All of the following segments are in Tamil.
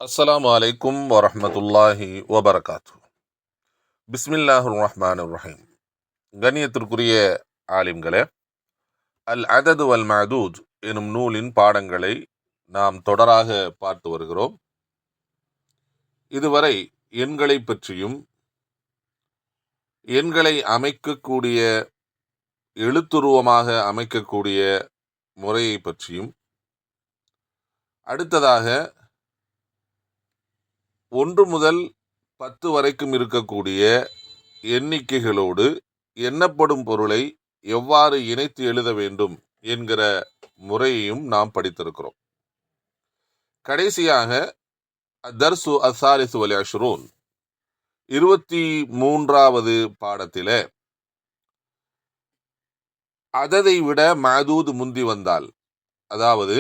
அஸ்ஸலாமு அலைக்கும் வரஹ்மத்துல்லாஹி வபரகாத்து. பிஸ்மில்லாஹிர் ரஹ்மானிர் ரஹீம். கண்ணியத்திற்குரிய ஆலிம்களே, அல் அதது வல் மஅதூத் எனும் நூலின் பாடங்களை நாம் தொடராக பார்த்து வருகிறோம். இதுவரை எண்களை பற்றியும் எண்களை அமைக்கக்கூடிய எழுத்துருவமாக அமைக்கக்கூடிய முறையை பற்றியும், அடுத்ததாக 1 முதல் 10 வரைக்கும் இருக்கக்கூடிய எண்ணிக்கைகளோடு எண்ணப்படும் பொருளை எவ்வாறு இணைத்து எழுத வேண்டும் என்கிற முறையையும் நாம் படித்திருக்கிறோம். கடைசியாக தர்சு அசாலிசு வல் அஷ்ரூன் 23வது பாடத்திலே அததை விட மஅதூத் முந்தி வந்தால், அதாவது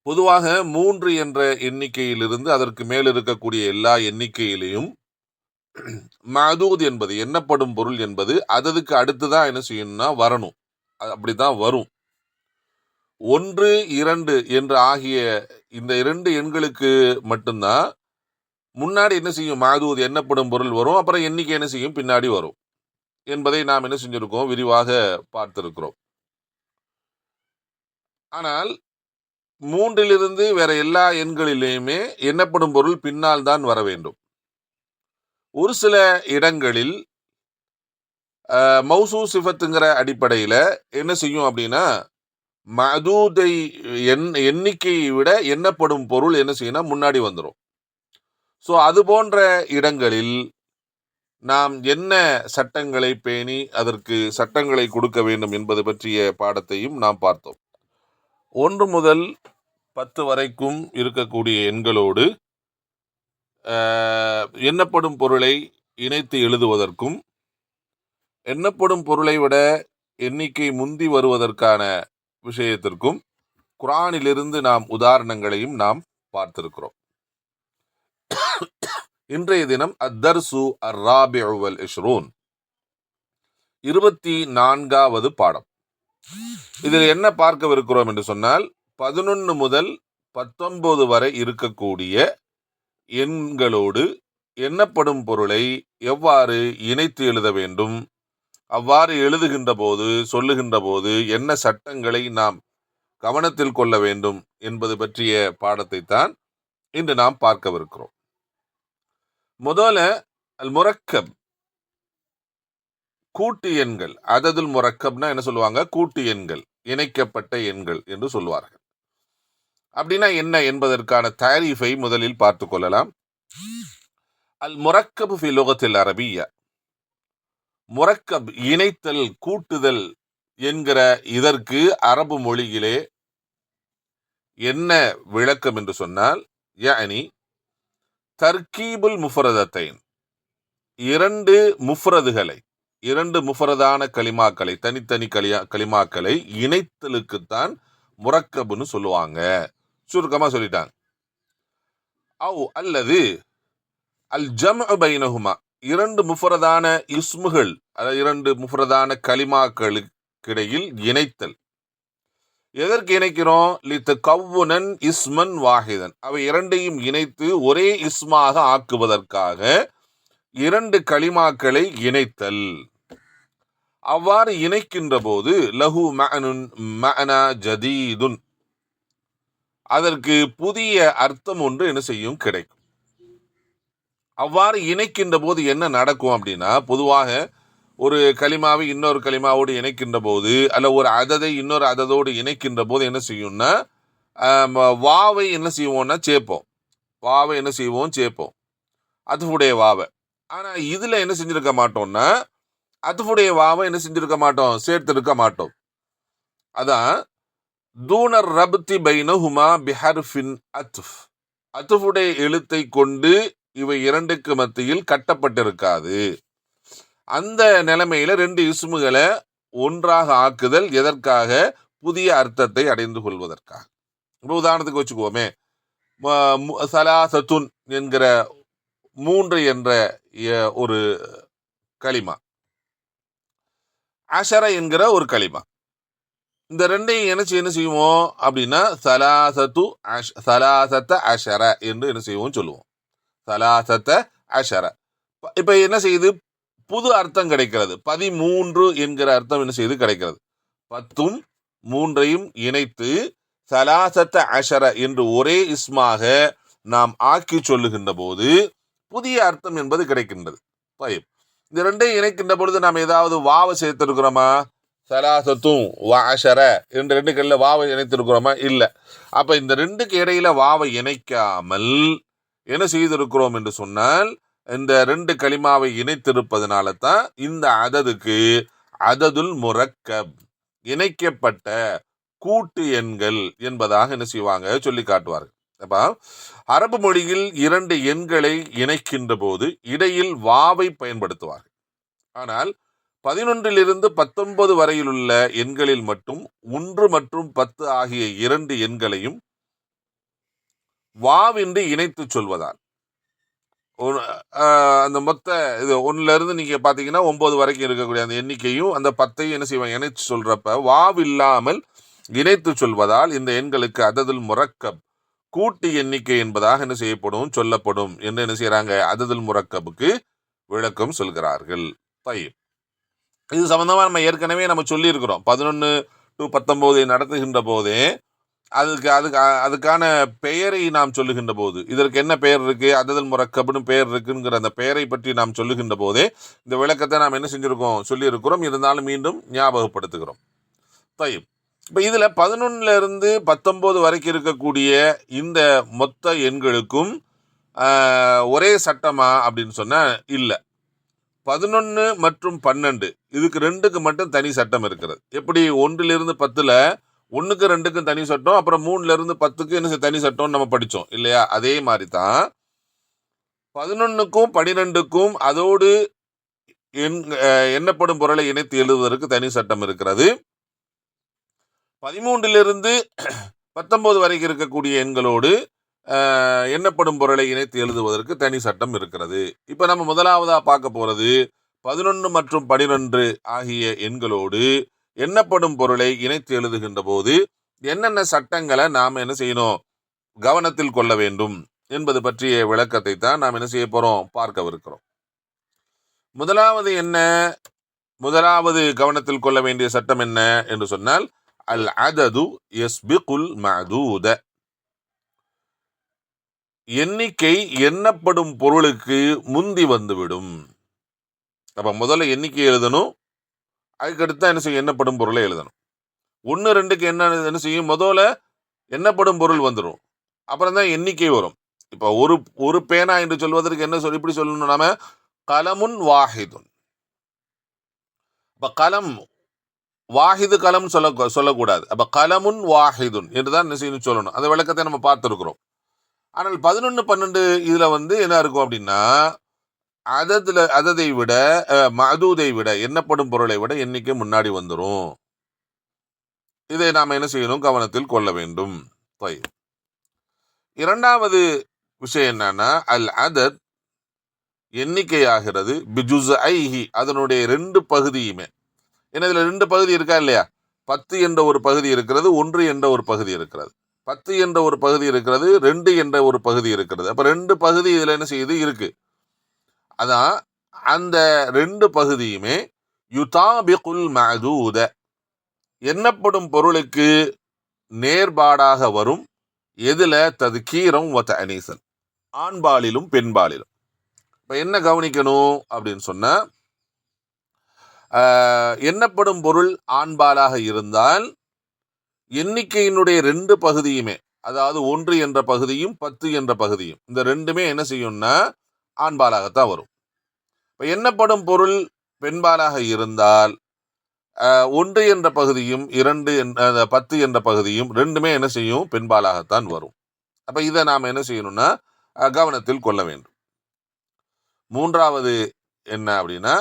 பொதுவாக 3 என்ற எண்ணிக்கையிலிருந்து அதற்கு மேல் இருக்கக்கூடிய எல்லா எண்ணிக்கையிலையும் மஅதூத் என்பது எண்ணப்படும் பொருள் என்பது அததுக்கு அடுத்துதான் என்ன செய்யணும்னா வரணும். அப்படிதான் வரும். 1, 2 என்று ஆகிய இந்த 2 எண்களுக்கு மட்டும்தான் முன்னாடி என்ன செய்யும், மஅதூத் எண்ணப்படும் பொருள் வரும். அப்புறம் எண்ணிக்கை என்ன செய்யும், பின்னாடி வரும் என்பதை நாம் என்ன செஞ்சிருக்கோம், விரிவாக பார்த்திருக்கிறோம். ஆனால் 3லிருந்து வேற எல்லா எண்களிலேயுமே எண்ணப்படும் பொருள் பின்னால் தான் வர வேண்டும். ஒரு சில இடங்களில் மௌசூ சிஃபத்துங்கிற அடிப்படையில என்ன செய்யும் அப்படின்னா, மஅதூதை எண்ணிக்கையை விட எண்ணப்படும் பொருள் என்ன செய்யணும், முன்னாடி வந்துடும். ஸோ அது போன்ற இடங்களில் நாம் என்ன சட்டங்களை பேணி அதற்கு சட்டங்களை கொடுக்க வேண்டும் என்பது பற்றிய பாடத்தையும் நாம் பார்த்தோம். 1 முதல் 10 வரைக்கும் இருக்கக்கூடிய எண்களோடு எண்ணப்படும் பொருளை இணைத்து எழுதுவதற்கும், எண்ணப்படும் பொருளை விட எண்ணிக்கை முந்தி வருவதற்கான விஷயத்திற்கும் குர்ஆனிலிருந்து நாம் உதாரணங்களையும் நாம் பார்த்திருக்கிறோம். இன்றைய தினம் அத்தர்சு அர்ராபிஉ வல் இஷ்ரூன் 24வது பாடம். இதில் என்ன பார்க்கவிருக்கிறோம் என்று சொன்னால், 11 முதல் 19 வரை இருக்கக்கூடிய எண்களோடு எண்ணப்படும் பொருளை எவ்வாறு இணைத்து எழுத வேண்டும், அவ்வாறு எழுதுகின்ற போது சொல்லுகின்ற போது என்ன சட்டங்களை நாம் கவனத்தில் கொள்ள வேண்டும் என்பது பற்றிய பாடத்தை தான் இன்று நாம் பார்க்கவிருக்கிறோம். முதல்ல அல் முரக்கப், கூட்டு எண்கள். அததுல் முரக்கப்னா என்ன சொல்லுவாங்க, கூட்டு எண்கள், இணைக்கப்பட்ட எண்கள் என்று சொல்வார்கள். அப்படின்னா என்ன என்பதற்கான தாரீஃபை முதலில் பார்த்து கொள்ளலாம். அல் முரக்கப் ஃபி லுகத்தில் அரபியா, முரக்கப் இணைத்தல், கூட்டுதல் என்கிற இதற்கு அரபு மொழியிலே என்ன விளக்கம் என்று சொன்னால், யானி தர்கீபுல் முஃபரதத்தைன், 2 முஃபரதுகளை, 2 முஃபரதான கலிமாக்களை, தனித்தனி கலிமாக்களை இணைத்தலுக்குத்தான் முரக்கப்னு சொல்லுவாங்க. சுருக்கமா சொல்லிட்டாங்க. அவ் அல்லது அல் ஜம்உ பைனஹுமா, 2 முஃபரதான இஸ்முகள், அதாவது 2 முஃபரதான கலிமாக்களுக்கிடையில் இணைத்தல். எதற்கு இணைக்கிறோம், லிதகவ்வுனன் இஸ்மன் வாஹிதன், அவை இரண்டையும் இணைத்து ஒரே இஸ்மாக ஆக்குவதற்காக 2 கலிமாக்களை இணைத்தல். அவ்வாறு இணைக்கின்ற போது லஹு மஅனுன் மஅனா ஜதீதுன், அதற்கு புதிய அர்த்தம் ஒன்று என்ன செய்யும், கிடைக்கும். அவ்வாறு இணைக்கின்ற போது என்ன நடக்கும் அப்படின்னா, பொதுவாக ஒரு கலிமாவை இன்னொரு கலிமாவோடு இணைக்கின்ற போது, அல்ல ஒரு அததை இன்னொரு அததோடு இணைக்கின்ற போது என்ன செய்யும்னா, வாவை என்ன செய்வோம்னா சேர்ப்போம். வாவை என்ன செய்வோம், சேர்ப்போம், அதுவுடைய வாவை. ஆனா இதுல என்ன செஞ்சிருக்க மாட்டோம்னா, அதுவுடைய வாவை என்ன செஞ்சிருக்க மாட்டோம், சேர்த்திருக்க மாட்டோம். அதான் தூனர் ரப்தி பைனஹுமா பிஹர்ஃபின் அத்ஃப், அத்ஃபுடைய எழுத்தை கொண்டு இவை 2க்கு மத்தியில் கட்டப்பட்டிருக்காது. அந்த நிலைமையில 2 இஸ்முகளை ஒன்றாக ஆக்குதல். எதற்காக, புதிய அர்த்தத்தை அடைந்து கொள்வதற்காக. இப்போ உதாரணத்துக்கு வச்சுக்குவோமே, சலாசத்துன் என்கிற 3 என்ற ஒரு கலிமா, அஷர என்கிற ஒரு கலிமா. இந்த ரெண்டையும் என்ன செய்வோம் அப்படின்னா சலாசத்த அஷர என்று என்ன செய்வோம் சொல்லுவோம். சலாசத்த அஷர. இப்ப என்ன செய்யுது, புது அர்த்தம் கிடைக்கிறது. 13 என்கிற அர்த்தம் என்ன செய்து கிடைக்கிறது. 10 3ஐயும் இணைத்து சலாசத்த அஷர என்று ஒரே இஸ்மாக நாம் ஆக்கி சொல்லுகின்ற போது புதிய அர்த்தம் என்பது கிடைக்கின்றது. இந்த ரெண்டையும் இணைக்கின்ற பொழுது நாம் ஏதாவது வாவை சேர்த்திருக்கிறோமா? சலாசத்தும் அஷர என்று ரெண்டு கல்ல வாவை இணைத்திருக்கிறோமா? இல்லை. அப்ப இந்த ரெண்டுக்கு இடையில வாவை இணைக்காமல் என்ன செய்திருக்கிறோம் என்று சொன்னால், இந்த ரெண்டு கலிமாவை இணைத்திருப்பதனால தான் இந்த அததுக்கு அததுல் முரக்கப், இணைக்கப்பட்ட கூட்டு எண்கள் என்பதாக என்ன செய்வாங்க சொல்லி காட்டுவார்கள். அப்ப அரபு மொழியில் இரண்டு எண்களை இணைக்கின்ற போது இடையில் வாவை பயன்படுத்துவார்கள். ஆனால் 11 19 வரையில் உள்ள எண்களில் மட்டும் 1 மற்றும் 10 ஆகிய இரண்டு எண்களையும் வாவின்றி இணைத்து சொல்வதால் அந்த மொத்த இது 1 நீங்க பாத்தீங்கன்னா 9 வரைக்கும் இருக்கக்கூடிய அந்த எண்ணிக்கையும் அந்த 10ஐயும் என்ன செய்வாங்க இணைத்து சொல்றப்ப வாவில்லாமல் இணைத்து சொல்வதால் இந்த எண்களுக்கு அததுல் முரக்கப், கூட்டு எண்ணிக்கை என்பதாக என்ன செய்யப்படும் சொல்லப்படும் என்று என்ன செய்யறாங்க அததுல் முரக்கபுக்கு விளக்கம் சொல்கிறார்கள். இது சம்பந்தமா நம்ம ஏற்கனவே நம்ம சொல்லி இருக்கிறோம். 11 to 19 நடத்துகின்ற போதே அதுக்கான பெயரை நாம் சொல்லுகின்ற போது, இதற்கு என்ன பெயர் இருக்கு, அததுல் முரக்கப்னு பெயர் இருக்குங்கிற அந்த பெயரை பற்றி நாம் சொல்லுகின்ற போதே இந்த விளக்கத்தை நாம் என்ன செஞ்சிருக்கோம் சொல்லி இருக்கிறோம். இருந்தாலும் மீண்டும் ஞாபகப்படுத்துகிறோம். இப்ப இதுல 11 19 வரைக்கும் இருக்கக்கூடிய இந்த மொத்த எண்களுக்கும் ஒரே சட்டமா அப்படின்னு சொன்னா இல்ல. 11 மற்றும் 12 இதுக்கு ரெண்டுக்கு மட்டும் தனி சட்டம் இருக்கிறது. எப்படி 1 10 1க்கு 2க்கும் தனி சட்டம், அப்புறம் 3 10க்கு என்ன தனி சட்டம் நம்ம படிச்சோம் இல்லையா? அதே மாதிரி தான் 11க்கும் 12க்கும் அதோடு எண்ணப்படும் பொருளை இணைத்து எழுதுவதற்கு தனி சட்டம் இருக்கிறது. 13 19 வரைக்கும் இருக்கக்கூடிய எண்களோடு எண்ணப்படும் பொருளை இணைத்து எழுதுவதற்கு தனி சட்டம் இருக்கிறது. இப்ப நம்ம முதலாவதா பார்க்க போறது 11 மற்றும் 12 ஆகிய எண்களோடு எண்ணப்படும் பொருளை இணைத்து எழுதுகின்ற போது என்னென்ன சட்டங்களை நாம் என்ன செய்யணும் கவனத்தில் கொள்ள வேண்டும் என்பது பற்றிய விளக்கத்தை தான் நாம் என்ன செய்ய போறோம் பார்க்கவிருக்கிறோம். முதலாவது கவனத்தில் கொள்ள வேண்டிய சட்டம் என்ன என்று சொன்னால், அல் அதது யஸ்பிகுல் மஅதூத, எண்ணிக்கை எண்ணப்படும் பொருளுக்கு முந்தி வந்துவிடும். அப்ப முதல்ல எண்ணிக்கை எழுதணும், அதுக்கடுத்து என்ன செய்யும் எண்ணப்படும் பொருளை எழுதணும். 1 2க்கு என்ன செய்யும், முதல்ல எண்ணப்படும் பொருள் வந்துடும், அப்புறம் தான் எண்ணிக்கை வரும். இப்ப ஒரு பேனா என்று சொல்வதற்கு என்ன இப்படி சொல்லணும் நாம, கலமுன் வாஹிதுன். அப்ப கலம் வாஹிது கலம் சொல்லக்கூடாது. அப்ப கலமுன் வாஹிதுன் என்றுதான் என்ன செய்யணும் சொல்லணும். அந்த விளக்கத்தை நம்ம பார்த்திருக்கிறோம். ஆனால் 11 12 இதுல என்ன இருக்கும் அப்படின்னா, அததை விட மஅதூதை விட எண்ணப்படும் பொருளை விட எண்ணிக்கை முன்னாடி வந்துடும். இதை நாம என்ன செய்யணும் கவனத்தில் கொள்ள வேண்டும். இரண்டாவது விஷயம் என்னன்னா, அல் அதத் எண்ணிக்கையாகிறது பிஜுஸ்ஐஹி, அதனுடைய 2 பகுதியுமே. ஏன்னா இதுல 2 பகுதி இருக்கா இல்லையா? 10 என்ற ஒரு பகுதி இருக்கிறது, 1 என்ற ஒரு பகுதி இருக்கிறது. 10 என்ற ஒரு பகுதி இருக்கிறது, 2 என்ற ஒரு பகுதி இருக்கிறது. அப்ப 2 பகுதி இதுல என்ன செய்யுது இருக்கு. அதான் அந்த 2 பகுதியுமே யுதாபிகுல் மஅதூத, எண்ணப்படும் பொருளுக்கு நேர்பாடாக வரும். எதுல? தத்கீரம் வ தஅனீசன், ஆண்பாலிலும் பெண்பாலிலும். இப்ப என்ன கவனிக்கணும் அப்படின்னு சொன்னா, எண்ணப்படும் பொருள் ஆண்பாலாக இருந்தால் எண்ணிக்கையினுடைய 2 பகுதியுமே, அதாவது 1 என்ற பகுதியும் 10 என்ற பகுதியும், இந்த ரெண்டுமே என்ன செய்யும்னா ஆண்பாலாகத்தான் வரும். இப்ப எண்ணப்படும் பொருள் பெண்பாலாக இருந்தால் 1 என்ற பகுதியும் 10 என்ற பகுதியும் ரெண்டுமே என்ன செய்யும் பெண்பாலாகத்தான் வரும். அப்ப இதை நாம் என்ன செய்யணும்னா கவனத்தில் கொள்ள வேண்டும். மூன்றாவது என்ன அப்படின்னா,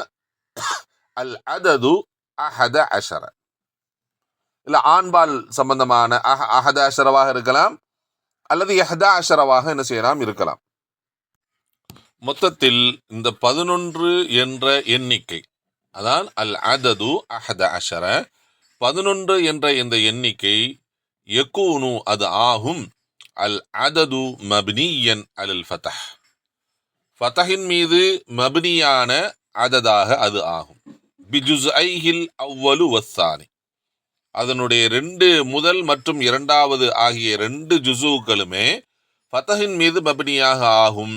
அல் அதது அஹத அஷர, இல்ல ஆண்பால் சம்பந்தமான அஹத அஷரவாக இருக்கலாம், அல்லது யஹ்தா அஷரவாக என்ன செய்யலாம் இருக்கலாம். மொத்தத்தில் இந்த 11 என்ற எண்ணிக்கை, அதான் அல் அதது அஹத அஷர, 11 என்ற இந்த எண்ணிக்கை யகூனு அது ஆகும் அல் அதது மப்னியன் அல் ஃபதஹ் ஃபதஹின் மீது மப்னியான அததாக அது ஆகும் பிஜுஸ்ஐஹில் அவ்வலு வஸ்ஸானி அதனுடைய முதல் மற்றும் இரண்டாவது ஆகிய 2 ஜுஸுக்களுமே ஃபதஹின் மீது மப்னியாக ஆகும்.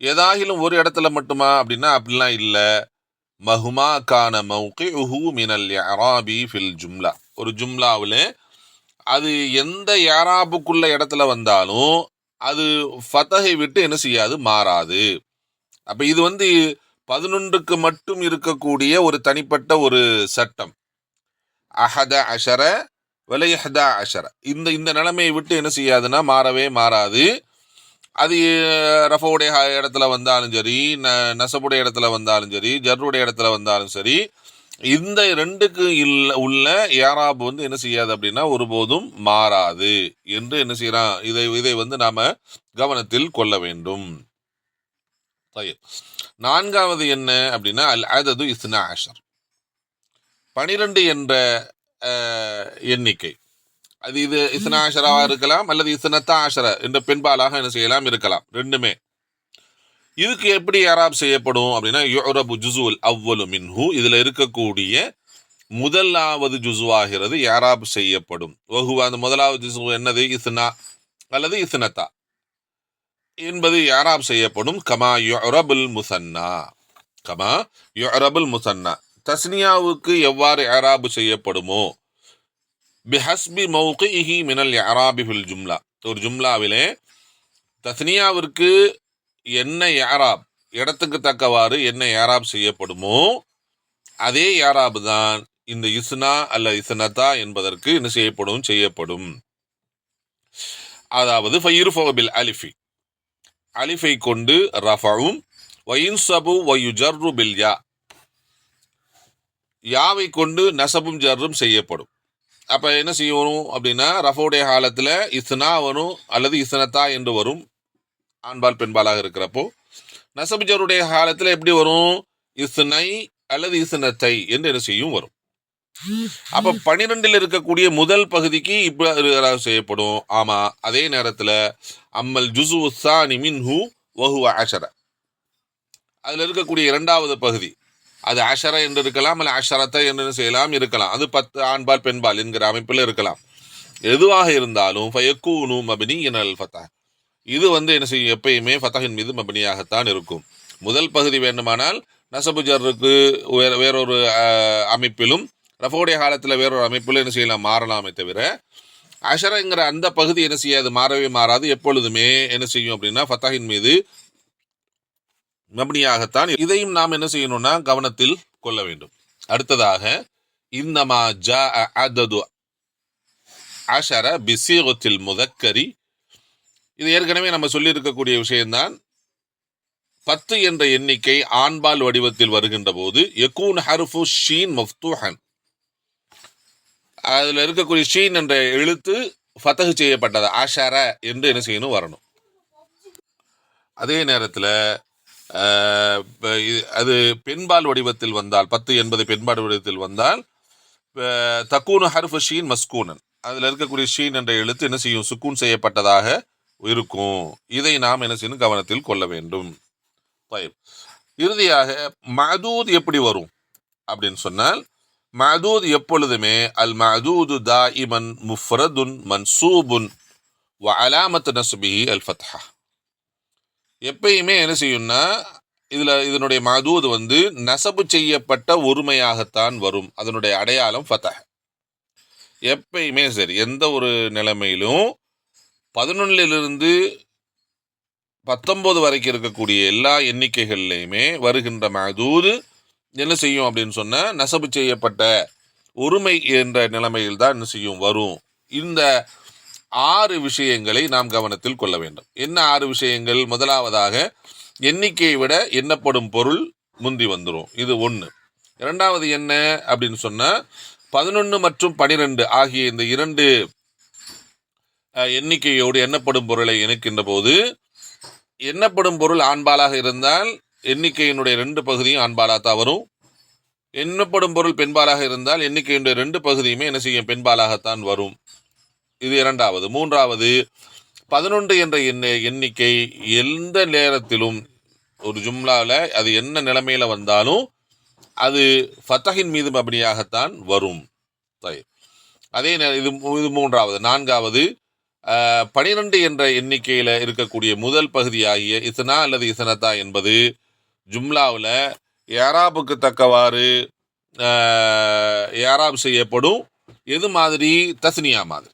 ஏதாகிலும் ஒரு இடத்துல மட்டுமா அப்படின்னா அப்படிலாம் இல்லை. மஹுமா கான மௌகிஉஹு மினல் இஅராபி ஃபில் ஜும்லா ஒரு ஜும்லாவில் அது எந்த இஅராபுக்குள்ள இடத்துல வந்தாலும் அது ஃபதஹை விட்டு என்ன செய்யாது, மாறாது. அப்ப இது 11க்கு மட்டும் இருக்கக்கூடிய ஒரு தனிப்பட்ட ஒரு சட்டம். அஹத அஷர வலைஹதா அஷர இந்த நிலைமையை விட்டு என்ன செய்யாதுன்னா மாறவே மாறாது. அது ரஃபவுடைய இடத்துல வந்தாலும் சரி, நசபுடைய இடத்துல வந்தாலும் சரி, ஜர்ருடைய இடத்துல வந்தாலும் சரி, இந்த 2க்கு உள்ள இஅராப் என்ன செய்யாது அப்படின்னா ஒருபோதும் மாறாது என்று என்ன செய்யறான். இதை நாம கவனத்தில் கொள்ள வேண்டும். 4வது என்ன அப்படின்னா அல் அதது இஸ்னா அஷர் 12 என்ற எண்ணிக்கை. அது இது இஸ்னா அஷராவா இருக்கலாம் அல்லது இஸ்னத்தா அஷர என்ற பெண்பாலாக என்ன செய்யலாம் இருக்கலாம், ரெண்டுமே. இதுக்கு எப்படி இஅராப் செய்யப்படும் அப்படின்னா யுஅரபு ஜுஸுல் அவ்வலு மின்ஹு இதுல இருக்கக்கூடிய முதலாவது ஜுஸுவாகிறது இஅராப் செய்யப்படும். வஹுவ அந்த முதலாவது ஜுஸு என்னது, இஸ்னா அல்லது இஸ்னத்தா என்பது இஅராப் செய்யப்படும். கமா யுஅரபுல் முஸன்னா கமா யுஅரபுல் முஸன்னா தஸ்னியாவுக்கு எவ்வாறு இஅராப் செய்யப்படுமோ பிஹஸ்பி மௌகிஇஹி மினல் இஅராபி ஃபில் ஜும்லா ஒரு ஜும்லாவிலே தஸ்னியாவிற்கு என்ன இஅராப் இடத்துக்கு தக்கவாறு என்ன இஅராப் செய்யப்படுமோ அதே இஅராப் தான் இந்த இஸ்னா அல்ல இஸ்னதா என்பதற்கு என்ன செய்யப்படும். அதாவது ஃபயுர்ஃபு பில் அலிஃபி அலிஃபை கொண்டு ரஃபஉம் வயின்சபு வயுஜர்ரு பில் யா யாவை கொண்டு நசபும் ஜர்ரும் செய்யப்படும். அப்ப என்ன செய்யணும் அப்படின்னா ரஃபுடைய காலத்துல இஸ்னா வரும் அல்லது இஸ்னதா என்று வரும், ஆண்பால் பெண்பாலாக இருக்கிறப்போ. நசபு ஜருடைய காலத்துல எப்படி வரும், இஸ்னை அல்லது இஸ்னத்தை என்று என்ன செய்யும் வரும். அப்ப 12 இருக்கக்கூடிய முதல் பகுதிக்கு இப்ப செய்யப்படும். ஆமா, அதே நேரத்துல அம்மல் ஜுஸு ஸானி மின்ஹு வஹுவ அஷர அதுல இருக்கக்கூடிய 2வது பகுதி அது அஷர என்று இருக்கலாம் அல்ல அஷரத்தை என்று செய்யலாம் இருக்கலாம். அது 10 ஆண்பால் பெண்பால் என்கிற அமைப்பில் இருக்கலாம். எதுவாக இருந்தாலும் ஃபயக்கூனு மப்னியன் அல் ஃபதஹ் இது என்ன செய்யும், எப்பயுமே ஃபதஹின் மீது மப்னியாகத்தான் இருக்கும். முதல் பகுதி வேண்டுமானால் நசபு ஜர்ருக்கு வேறொரு அமைப்பிலும் ரஃபுடைய காலத்தில் வேறொரு அமைப்பிலும் என்ன செய்யலாம், மாறலாமே தவிர அஷரங்கிற அந்த பகுதி என்ன செய்யாது, மாறவே மாறாது. எப்பொழுதுமே என்ன செய்யும் அப்படின்னா ஃபதஹின் மீது மப்னியாகத்தான். இதையும் நாம் என்ன செய்யணும்னா கவனத்தில் கொள்ள வேண்டும். அடுத்ததாக இன்னமா ஜாஅ அதது அஷர பிஸீகத்தில் முதக்கரி இது ஏற்கனவே நம்ம சொல்லி இருக்கக்கூடிய விஷயம்தான். 10 என்ற எண்ணிக்கை ஆண்பால் வடிவத்தில் வருகின்ற போது யகூன் ஹர்ஃபு ஷீன் மஃப்தூஹன் அதுல இருக்கக்கூடிய ஷீன் என்ற எழுத்து ஃபதஹ் செய்யப்பட்டது அஷர என்று என்ன செய்யணும் வரணும். அதே நேரத்தில் அது பெண்பால் வடிவத்தில் வந்தால் 10 என்பது பெண்பால் வடிவத்தில் வந்தால் தக்கூனு ஹர்ஃபு ஷீன் மஸ்கூனன் அதில் இருக்கக்கூடிய ஷீன் என்ற எழுத்து என்ன செய்யும், சுக்கூன் செய்யப்பட்டதாக இருக்கும். இதை நாம் என்ன செய்யணும் கவனத்தில் கொள்ள வேண்டும். இறுதியாக மஅதூத் எப்படி வரும் அப்படின்னு சொன்னால் மஅதூத் எப்பொழுதுமே அல் மஅதூது தாயிமன் முஃப்ரதுன் மன்சூபுன் வ அலாமத்து நஸ்பிஹி அல் ஃபத்ஹா எப்பயுமே என்ன செய்யும்னா இதனுடைய மஅதூத் நசபு செய்யப்பட்ட ஒருமையாகத்தான் வரும். அதனுடைய அடையாளம் ஃபத்ஹ். எப்பயுமே சரி, எந்த ஒரு நிலைமையிலும் 11 19 வரைக்கும் இருக்கக்கூடிய எல்லா எண்ணிக்கைகள்லையுமே வருகின்ற மஅதூத் என்ன செய்யும் அப்படின்னு சொன்னா நசபு செய்யப்பட்ட ஒருமை என்ற நிலைமையில் தான் என்ன செய்யும் வரும். இந்த 6 விஷயங்களை நாம் கவனத்தில் கொள்ள வேண்டும். என்ன 6 விஷயங்கள்? முதலாவதாக எண்ணிக்கையை விட எண்ணப்படும் பொருள் முந்தி வந்துடும், இது 1. இரண்டாவது என்ன அப்படின்னு சொன்னா 11 மற்றும் 12 ஆகிய இந்த 2 எண்ணிக்கையோடு எண்ணப்படும் பொருளை இணைக்கின்ற போது எண்ணப்படும் பொருள் ஆண்பாலாக இருந்தால் எண்ணிக்கையினுடைய 2 பகுதியும் ஆண்பாலாக தான் வரும். எண்ணப்படும் பொருள் பெண்பாலாக இருந்தால் எண்ணிக்கையுடைய 2 பகுதியுமே என்ன செய்யும்? பெண்பாலாகத்தான் வரும். இது இரண்டாவது. மூன்றாவது, 11 என்ற எண்ணிக்கை எந்த நேரத்திலும் ஒரு ஜும்லாவில் அது என்ன நிலைமையில வந்தாலும் அது ஃபத்தஹின் மீது மப்னியாகத்தான் வரும். அதே இது மூன்றாவது. நான்காவது, 12 என்ற எண்ணிக்கையில் இருக்கக்கூடிய முதல் பகுதியாகிய இஸ்னா அல்லது இஸ்னத்தா என்பது ஜும்லாவில் ஏராபுக்கு தக்கவாறு ஏராப் செய்யப்படும். எது மாதிரி? தஸ்னியா மாதிரி.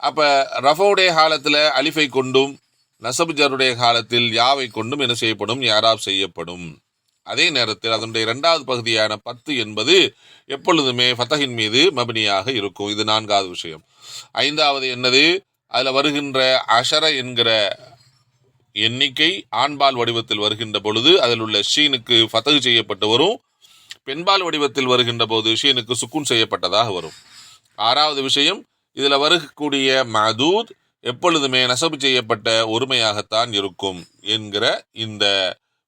அப்போ ரஃபவுடைய காலத்தில் அலிஃபை கொண்டும் நசபு ஜருடைய காலத்தில் யாவை கொண்டும் என்ன செய்யப்படும்? ஏராப் செய்யப்படும். அதே நேரத்தில் அதனுடைய 2வது பகுதியான 10 என்பது எப்பொழுதுமே ஃபத்தஹின் மீது மப்னியாக இருக்கும். இது 4வது விஷயம். 5வது என்னது? அதில் வருகின்ற அஷர என்கிற எண்ணிக்கை ஆண்பால் வடிவத்தில் வருகின்ற பொழுது அதில் உள்ள ஷீனுக்கு ஃபத்தஹ் செய்யப்பட்டு வரும். பெண்பால் வடிவத்தில் வருகின்ற போது ஷீனுக்கு சுக்கூன் செய்யப்பட்டதாக வரும். 6வது விஷயம், இதில் வரக்கூடிய மதூத் எப்பொழுதுமே நசபு செய்யப்பட்ட ஒருமையாகத்தான் இருக்கும் என்கிற இந்த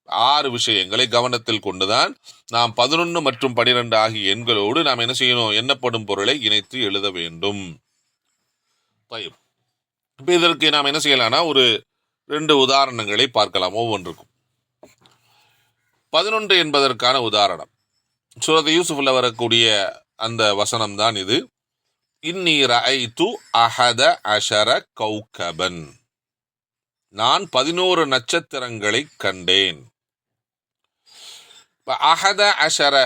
6 விஷயங்களை கவனத்தில் கொண்டுதான் நாம் 11 மற்றும் 12 ஆகிய எண்களோடு நாம் என்ன செய்யணும்? எண்ணப்படும் பொருளை இணைத்து எழுத வேண்டும். இப்போ இதற்கு நாம் என்ன செய்யலாம்னா ஒரு 2 உதாரணங்களை பார்க்கலாம் ஒவ்வொன்றுக்கும். 11 என்பதற்கான உதாரணம் சூரத் யூசுஃப்ல வரக்கூடிய அந்த வசனம் தான் இது. இன்னி ரஅய்து அஹத அஷர கௌகபன், நான் 11 நட்சத்திரங்களை கண்டேன். அஹத அஷர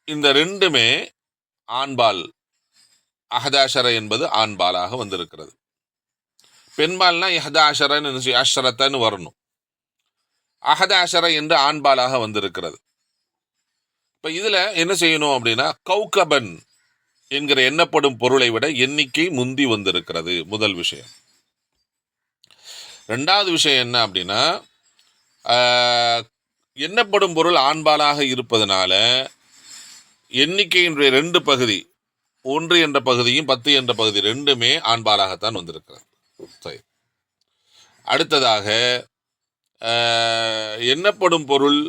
இந்த 2மே ஆண்பால். அஹத அஷர என்பது ஆண்பாலாக வந்திருக்கிறது. பெண்பால்னா இஹத அஷரன்னு அஷரத்தன்னு வரணும். அஹத அஷர என்று ஆண்பாலாக வந்திருக்கிறது. இப்போ இதில் என்ன செய்யணும் அப்படின்னா, கௌகபன் என்கிற எண்ணப்படும் பொருளை விட எண்ணிக்கை முந்தி வந்திருக்கிறது. முதல் விஷயம். 2வது விஷயம் என்ன அப்படின்னா, எண்ணப்படும் பொருள் ஆண்பாலாக இருப்பதனால எண்ணிக்கையினுடைய 2 பகுதி, 1 என்ற பகுதியும் 10 என்ற பகுதி 2மே ஆண்பாலாகத்தான் வந்திருக்கிறது. சரி. அடுத்ததாக எண்ணப்படும் பொருள்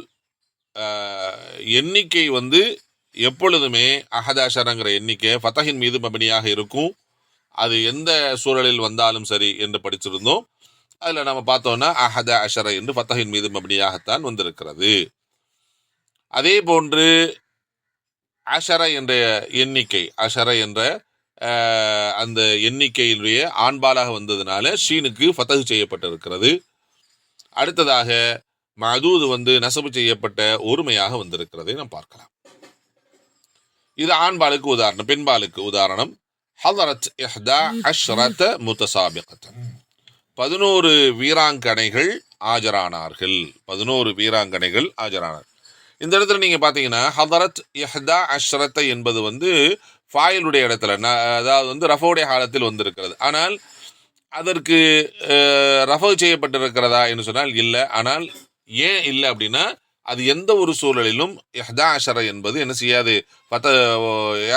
எண்ணிக்கை எப்பொழுதுமே அஹதாஷரங்கிற எண்ணிக்கை ஃபத்தஹின் மீது மப்னியாக இருக்கும். அது எந்த சூழலில் வந்தாலும் சரி என்று படிச்சிருந்தோம். அதில் நம்ம பார்த்தோம்னா அஹத அஷர என்று ஃபத்தஹின் மீது மப்னியாகத்தான் வந்திருக்கிறது. அதே போன்று அஷர என்ற எண்ணிக்கை, அஷர என்ற அந்த எண்ணிக்கையினுடைய ஆண்பாலாக வந்ததுனால ஷீனுக்கு ஃபத்தஹ் செய்யப்பட்டிருக்கிறது. அடுத்ததாக மதூது நசபு செய்யப்பட்ட ஒருமையாக வந்திருக்கிறதை நாம் பார்க்கலாம். இது ஆண்பாலுக்கு உதாரணம். பெண்பாலுக்கு உதாரணம், ஹதரத் இஹ்தா அஷ்ரத முத்தசாபிகத்தன், 11 வீராங்கனைகள் ஆஜரானார்கள். 11 வீராங்கனைகள் ஆஜரானார்கள். இந்த இடத்துல நீங்க பாத்தீங்கன்னா ஹதரத் இஹ்தா அஷ்ரத என்பது ஃபாயிலுடைய இடத்துல, அதாவது ரஃபோடைய காலத்தில் வந்திருக்கிறது. ஆனால் அதற்கு ரஃபோ செய்யப்பட்டிருக்கிறதா என்று சொன்னால் இல்லை. ஆனால் ஏன் இல்லை அப்படின்னா, அது எந்த ஒரு சூழலிலும் இஹ்தா அஷர என்பது என்ன செய்யாது,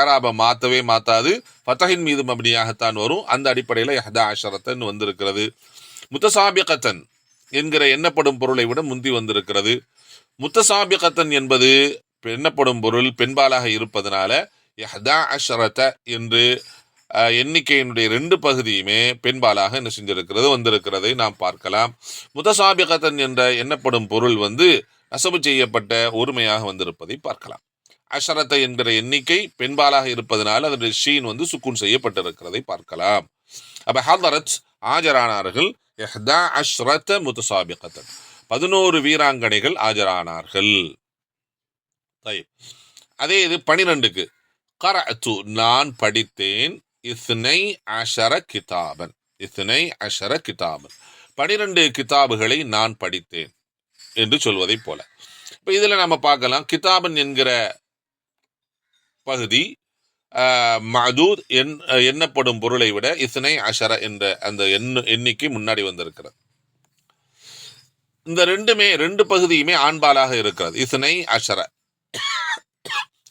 ஏராப மாற்றவே மாற்றாது, ஃபத்தஹின் மீது மப்னியாகத்தான் வரும். அந்த அடிப்படையில் இஹ்தா அஷரத்தன் வந்திருக்கிறது. முத்தசாபிகத்தன் என்கிற எண்ணப்படும் பொருளை விட முந்தி வந்திருக்கிறது. முத்தசாபிகத்தன் என்பது எண்ணப்படும் பொருள் பெண்பாலாக இருப்பதனால இஹ்தா அஷரத என்று எண்ணிக்கையினுடைய 2 பகுதியுமே பெண்பாலாக என்ன செஞ்சிருக்கிறது, வந்திருக்கிறதை நாம் பார்க்கலாம். முத்தசாபிகத்தன் என்ற எண்ணப்படும் பொருள் நசபு செய்யப்பட்ட ஒருமையாக வந்திருப்பதை பார்க்கலாம். அஷரத்தை என்கிற எண்ணிக்கை பெண்பாலாக இருப்பதனால அதனுடைய ஷீன் சுக்கூன் செய்யப்பட்டிருக்கிறதை பார்க்கலாம். அப்ப ஹதரத் ஆஜரானார்கள், இஹ்தா அஷ்ரத முத்தசாபிகத்தன், 11 வீராங்கனைகள் ஆஜரானார்கள். அதே இது 12க்கு, கரஅத்து நான் படித்தேன், இஸ்னை அஷர கிதாபன், இஸ்னை அஷர கிதாபன், 12 கிதாபுகளை நான் படித்தேன் என்று சொல்வதை போல. இப்போ இதில் நம்ம பார்க்கலாம், கிதாபன் என்கிற பகுதி மதூத் எண்ணப்படும் பொருளை விட இஸ்னை அஷர என்ற அந்த எண்ணிக்கை முன்னாடி வந்திருக்கிறது. இந்த 2 பகுதியுமே ஆண்பாலாக இருக்கிறது. இஸ்னை அஷர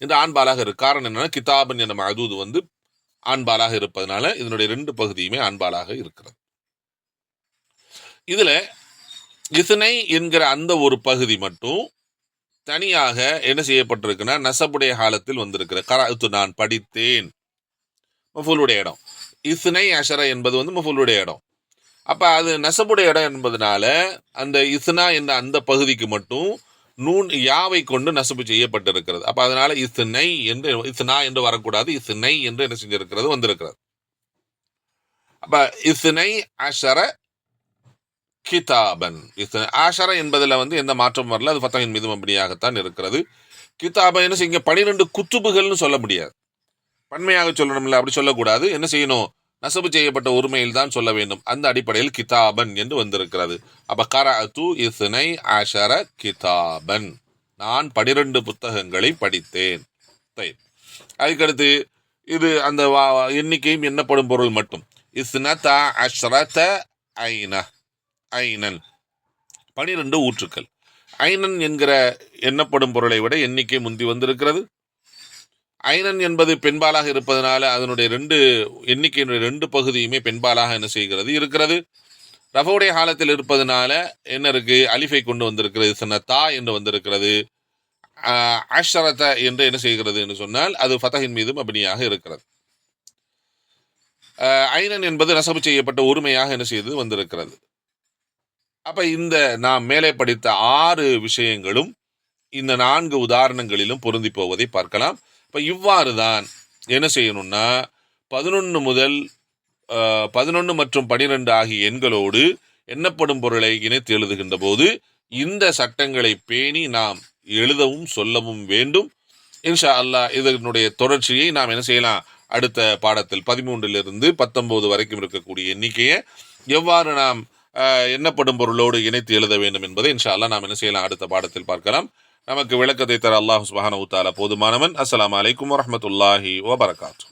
இந்த ஆண்பாலாக இருக்கு. காரணம் என்னன்னா, கிதாபன் என்ற மதூத் ஆண்பாலாக இருப்பதனால இதனுடைய 2 பகுதியுமே ஆண்பாலாக இருக்கிறது. இதுல இஸ்னை என்கிற அந்த ஒரு பகுதி மட்டும் தனியாக என்ன செய்யப்பட்டிருக்குன்னா நசபுடைய காலத்தில் வந்திருக்கிற கராத்து நான் படித்தேன் மஃபூலுடைய இடம். இஸ்னை அஷர என்பது வந்து மஃபூலுடைய இடம். அப்போ அது நசபுடைய இடம் என்பதனால அந்த இஸ்னா என்ற அந்த பகுதிக்கு மட்டும் நூன் யாவை கொண்டு நசபு செய்யப்பட்டிருக்கிறது. அப்போ அதனால இஸ்னை என்று இஸ்னா என்று வரக்கூடாது, இஸ்னை என்று என்ன செஞ்சிருக்கிறது வந்திருக்கிறது. அப்போ இஸ்னை அஷர கிதாபன். ஆஷர என்பதில் வந்து எந்த மாற்றம் வரல, அது ஃபத்தஹின் மீது மப்னியாகத்தான் இருக்கிறது. கிதாபன் என்ன செய்யுங்க 12 குத்துபுகள்னு சொல்ல முடியாது, பன்மையாக சொல்லணும்ல, அப்படி சொல்லக்கூடாது. என்ன செய்யணும், நசபு செய்யப்பட்ட ஒருமையில் தான் சொல்ல வேண்டும். அந்த அடிப்படையில் கிதாபன் என்று வந்திருக்கிறது. அப்ப கரஅது இஸ்னை அஷர கிதாபன், நான் 12 புத்தகங்களை படித்தேன். அதுக்கடுத்து இது அந்த எண்ணிக்கையும் எண்ணப்படும் பொருள் மட்டும். இஸ்னத அஷ்ரத ஐனன், 12 ஊற்றுக்கள். ஐனன் என்கிற எண்ணப்படும் பொருளை விட எண்ணிக்கை முந்தி வந்திருக்கிறது. ஐனன் என்பது பெண்பாலாக இருப்பதனால அதனுடைய எண்ணிக்கையினுடைய 2 பகுதியுமே பெண்பாலாக என்ன செய்கிறது இருக்கிறது. ரஃபுடைய காலத்தில் இருப்பதனால என்ன இருக்கு, அலிஃபை கொண்டு வந்திருக்கிறது, சனதா என்று வந்திருக்கிறது. அஷ்ரத என்று என்ன செய்கிறது என்று சொன்னால் அது ஃபதஹின் மீது மப்னியாக இருக்கிறது. ஐனன் என்பது நசபு செய்யப்பட்ட ஒருமையாக என்ன செய்து வந்திருக்கிறது. அப்ப இந்த நாம் மேலே படித்த 6 விஷயங்களும் இந்த 4 உதாரணங்களிலும் பொருந்தி போவதை பார்க்கலாம். இப்போ இவ்வாறு தான் என்ன செய்யணும்னா 11 மற்றும் 12 ஆகிய எண்களோடு எண்ணப்படும் பொருளை இணைத்து எழுதுகின்ற போது இந்த சட்டங்களை பேணி நாம் எழுதவும் சொல்லவும் வேண்டும். இன்ஷா அல்லாஹ் இதனுடைய தொடர்ச்சியை நாம் என்ன செய்யலாம், அடுத்த பாடத்தில் 13 to 19 வரைக்கும் இருக்கக்கூடிய எண்ணிக்கையை எவ்வாறு நாம் எண்ணப்படும் பொருளோடு இணைத்து எழுத வேண்டும் என்பதை இன்ஷா அல்லாஹ் நாம் என்ன செய்யலாம், அடுத்த பாடத்தில் பார்க்கலாம். நமக்கு விளக்கத்தை தர அல்லாஹ் சுப்ஹானஹு வ தஆலா போதுமானவன். அஸ்ஸலாமு அலைக்கும் வரஹ்மத்துல்லாஹி வபரகாத்துஹு.